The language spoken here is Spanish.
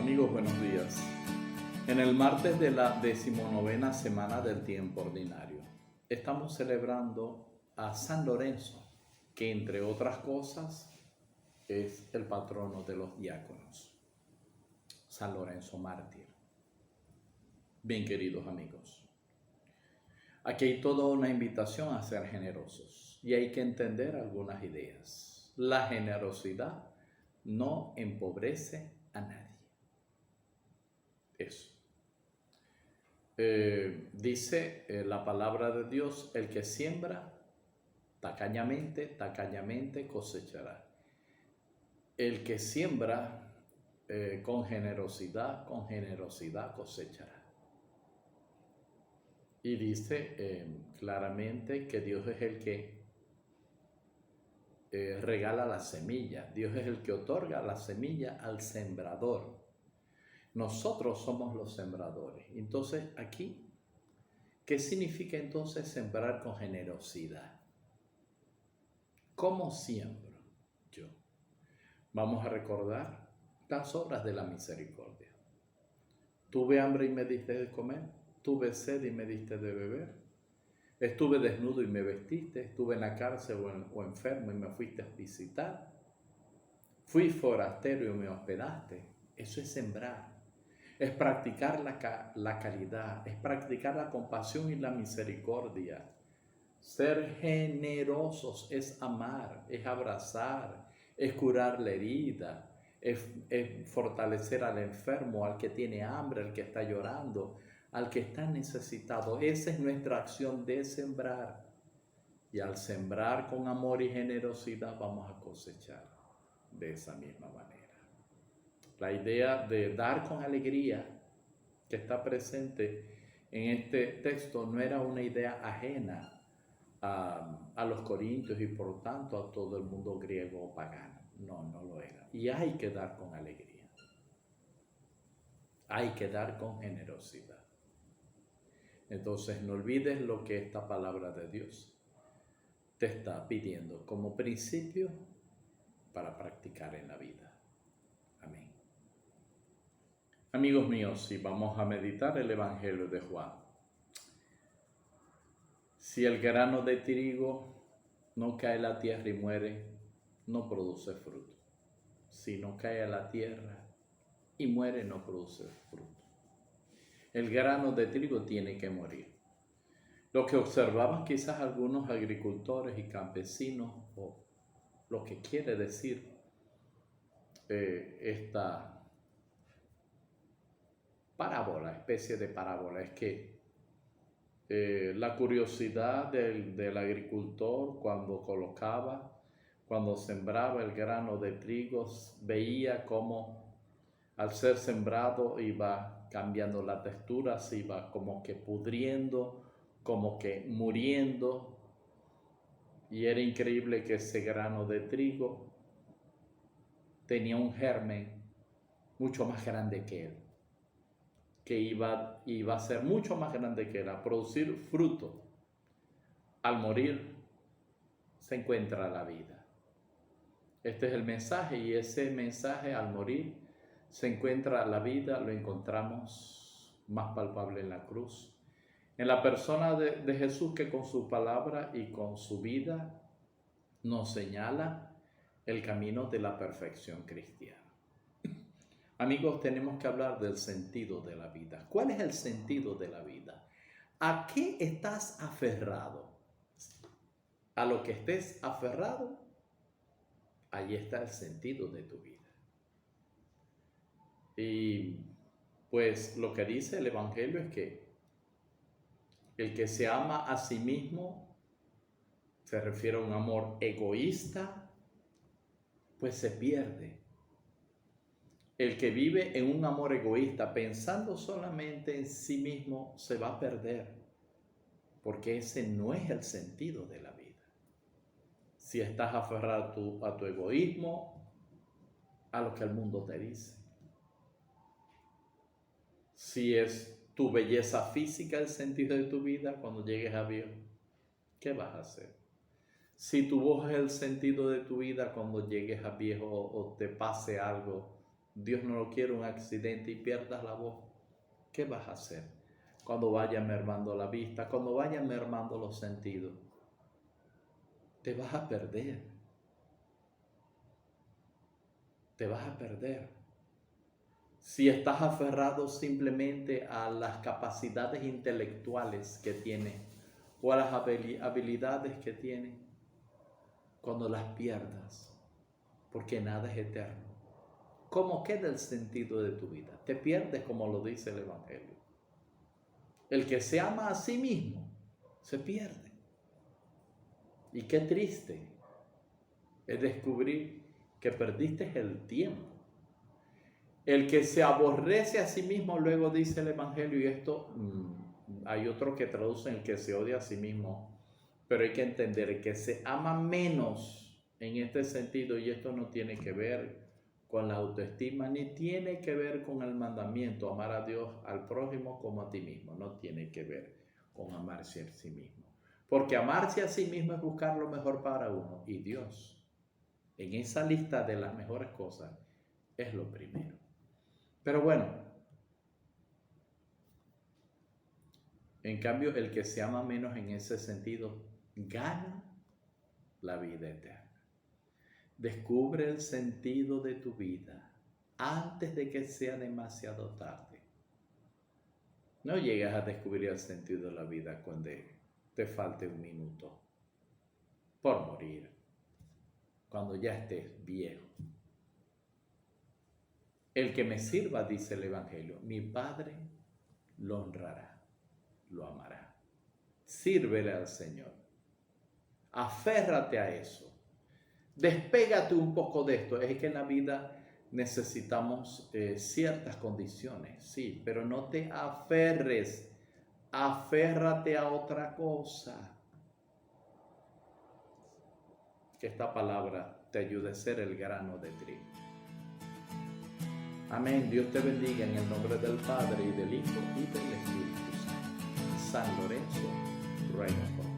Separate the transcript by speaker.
Speaker 1: Amigos, buenos días. En el martes de la 19ª semana del tiempo ordinario, estamos celebrando a San Lorenzo, que entre otras cosas es el patrono de los diáconos. San Lorenzo mártir. Bien, queridos amigos, aquí hay toda una invitación a ser generosos y hay que entender algunas ideas. La generosidad no empobrece a nadie. Eso. Dice la palabra de Dios, el que siembra tacañamente cosechará. El que siembra con generosidad cosechará. Y dice claramente que Dios es el que regala la semilla. Dios es el que otorga la semilla al sembrador. Nosotros somos los sembradores. Entonces, aquí, ¿qué significa entonces sembrar con generosidad? ¿Cómo siembro yo? Vamos a recordar las obras de la misericordia. Tuve hambre y me diste de comer. Tuve sed y me diste de beber. Estuve desnudo y me vestiste. Estuve en la cárcel o enfermo y me fuiste a visitar. Fui forastero y me hospedaste. Eso es sembrar. Es practicar la caridad, es practicar la compasión y la misericordia. Ser generosos es amar, es abrazar, es curar la herida, es fortalecer al enfermo, al que tiene hambre, al que está llorando, al que está necesitado. Esa es nuestra acción de sembrar. Y al sembrar con amor y generosidad vamos a cosechar de esa misma manera. La idea de dar con alegría que está presente en este texto no era una idea ajena a los corintios y por tanto a todo el mundo griego o pagano. No lo era. Y hay que dar con alegría. Hay que dar con generosidad. Entonces no olvides lo que esta palabra de Dios te está pidiendo como principio para practicar en la vida. Amén. Amigos míos, si vamos a meditar el Evangelio de Juan. Si el grano de trigo no cae a la tierra y muere, no produce fruto. Si no cae a la tierra y muere, no produce fruto. El grano de trigo tiene que morir. Lo que observaban quizás algunos agricultores y campesinos, o lo que quiere decir esta parábola, especie de parábola, es que la curiosidad del agricultor cuando sembraba el grano de trigo, veía cómo al ser sembrado iba cambiando la textura, se iba como que pudriendo, como que muriendo, y era increíble que ese grano de trigo tenía un germen mucho más grande que él, que iba a ser mucho más grande que él, a producir fruto. Al morir se encuentra la vida. Este es el mensaje, y ese mensaje al morir se encuentra la vida, lo encontramos más palpable en la cruz, en la persona de Jesús, que con su palabra y con su vida nos señala el camino de la perfección cristiana. Amigos, tenemos que hablar del sentido de la vida. ¿Cuál es el sentido de la vida? ¿A qué estás aferrado? A lo que estés aferrado, ahí está el sentido de tu vida. Y pues lo que dice el Evangelio es que el que se ama a sí mismo, se refiere a un amor egoísta, pues se pierde. El que vive en un amor egoísta, pensando solamente en sí mismo, se va a perder, porque ese no es el sentido de la vida. Si estás aferrado a tu egoísmo, a lo que el mundo te dice. Si es tu belleza física el sentido de tu vida, cuando llegues a viejo, ¿qué vas a hacer? Si tu voz es el sentido de tu vida, cuando llegues a viejo o te pase algo, Dios no lo quiere, un accidente y pierdas la voz, ¿qué vas a hacer? Cuando vaya mermando la vista, cuando vaya mermando los sentidos, te vas a perder. Te vas a perder. Si estás aferrado simplemente a las capacidades intelectuales que tienes o a las habilidades que tienes, cuando las pierdas, porque nada es eterno, ¿cómo queda el sentido de tu vida? Te pierdes, como lo dice el Evangelio. El que se ama a sí mismo se pierde. Y qué triste es descubrir que perdiste el tiempo. El que se aborrece a sí mismo, luego dice el Evangelio, y esto hay otro que traduce el que se odia a sí mismo, pero hay que entender el que se ama menos en este sentido, y esto no tiene que ver con la autoestima, ni tiene que ver con el mandamiento, amar a Dios, al prójimo como a ti mismo, no tiene que ver con amarse a sí mismo, porque amarse a sí mismo es buscar lo mejor para uno, y Dios, en esa lista de las mejores cosas, es lo primero. Pero bueno, en cambio, el que se ama menos en ese sentido, gana la vida eterna. Descubre el sentido de tu vida antes de que sea demasiado tarde. No llegues a descubrir el sentido de la vida cuando te falte un minuto por morir, cuando ya estés viejo. El que me sirva, dice el Evangelio, mi Padre lo honrará, lo amará. Sírvele al Señor. Aférrate a eso. Despégate un poco de esto. Es que en la vida necesitamos ciertas condiciones, sí, pero no te aferres. Aférrate a otra cosa. Que esta palabra te ayude a ser el grano de trigo. Amén. Dios te bendiga en el nombre del Padre y del Hijo y del Espíritu Santo. San Lorenzo ruega por